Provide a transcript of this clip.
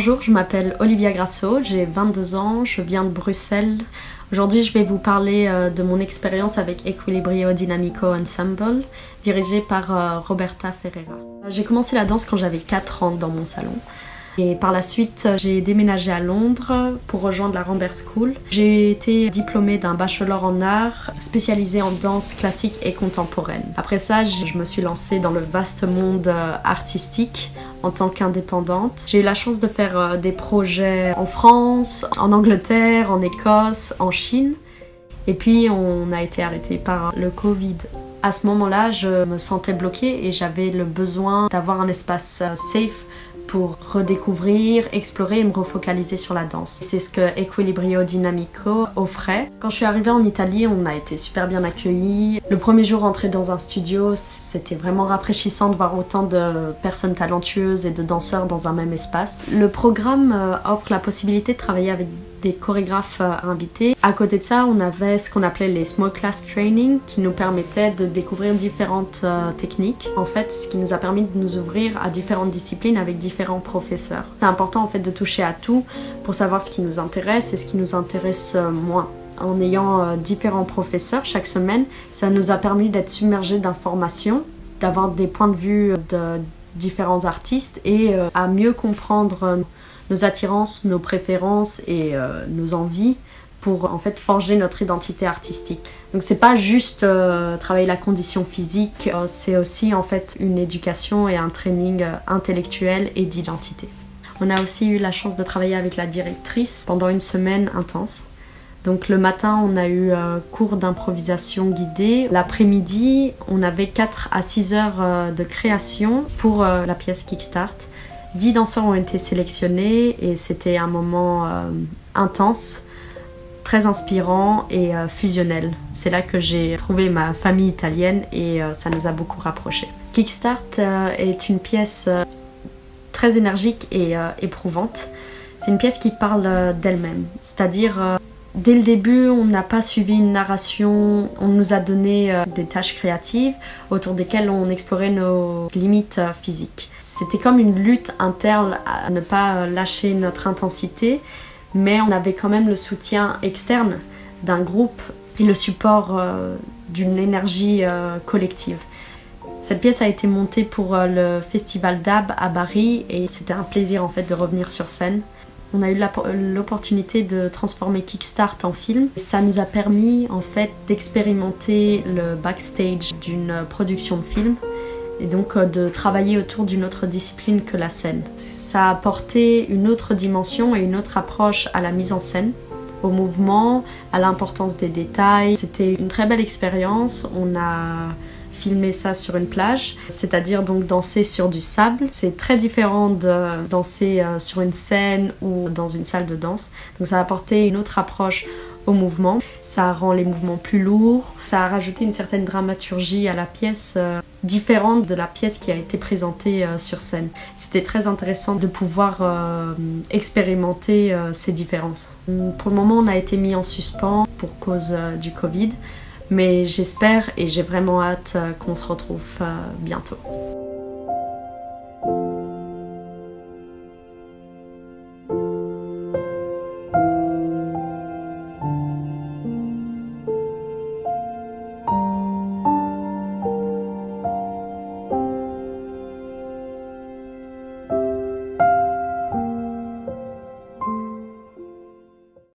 Bonjour, je m'appelle Olivia Grasso, j'ai 22 ans, je viens de Bruxelles. Aujourd'hui, je vais vous parler de mon expérience avec Equilibrio Dinamico Ensemble, dirigé par Roberta Ferreira. J'ai commencé la danse quand j'avais 4 ans dans mon salon. Et par la suite, j'ai déménagé à Londres pour rejoindre la Rambert School. J'ai été diplômée d'un bachelor en art spécialisé en danse classique et contemporaine. Après ça, je me suis lancée dans le vaste monde artistique en tant qu'indépendante. J'ai eu la chance de faire des projets en France, en Angleterre, en Écosse, en Chine. Et puis, on a été arrêté par le Covid. À ce moment-là, je me sentais bloquée et j'avais le besoin d'avoir un espace safe pour redécouvrir, explorer et me refocaliser sur la danse. C'est ce que Equilibrio Dinamico offrait. Quand je suis arrivée en Italie, on a été super bien accueillis. Le premier jour entré dans un studio, c'était vraiment rafraîchissant de voir autant de personnes talentueuses et de danseurs dans un même espace. Le programme offre la possibilité de travailler avec des chorégraphes invités. À côté de ça, on avait ce qu'on appelait les small class training qui nous permettaient de découvrir différentes techniques. En fait, ce qui nous a permis de nous ouvrir à différentes disciplines avec différents professeurs. C'est important en fait de toucher à tout pour savoir ce qui nous intéresse et ce qui nous intéresse moins. En ayant différents professeurs chaque semaine, ça nous a permis d'être submergés d'informations, d'avoir des points de vue de différents artistes et à mieux comprendre nos attirances, nos préférences et nos envies pour en fait forger notre identité artistique. Donc c'est pas juste travailler la condition physique, c'est aussi en fait une éducation et un training intellectuel et d'identité. On a aussi eu la chance de travailler avec la directrice pendant une semaine intense. Donc le matin, on a eu cours d'improvisation guidée. L'après-midi, on avait 4 à 6 heures de création pour la pièce Kickstart. 10 danseurs ont été sélectionnés et c'était un moment intense, très inspirant et fusionnel. C'est là que j'ai trouvé ma famille italienne et ça nous a beaucoup rapprochés. Kickstart est une pièce très énergique et éprouvante. C'est une pièce qui parle d'elle-même, c'est-à-dire dès le début, on n'a pas suivi une narration, on nous a donné des tâches créatives autour desquelles on explorait nos limites physiques. C'était comme une lutte interne à ne pas lâcher notre intensité, mais on avait quand même le soutien externe d'un groupe et le support d'une énergie collective. Cette pièce a été montée pour le festival d'Ab à Bari et c'était un plaisir en fait de revenir sur scène. On a eu l'opportunité de transformer Kickstart en film. Ça nous a permis en fait d'expérimenter le backstage d'une production de film et donc de travailler autour d'une autre discipline que la scène. Ça a apporté une autre dimension et une autre approche à la mise en scène, au mouvement, à l'importance des détails. C'était une très belle expérience. On a filmer ça sur une plage, c'est-à-dire donc danser sur du sable. C'est très différent de danser sur une scène ou dans une salle de danse. Donc ça a apporté une autre approche au mouvement. Ça rend les mouvements plus lourds. Ça a rajouté une certaine dramaturgie à la pièce différente de la pièce qui a été présentée sur scène. C'était très intéressant de pouvoir expérimenter ces différences. Pour le moment, on a été mis en suspens pour cause du Covid. Mais j'espère et j'ai vraiment hâte qu'on se retrouve bientôt.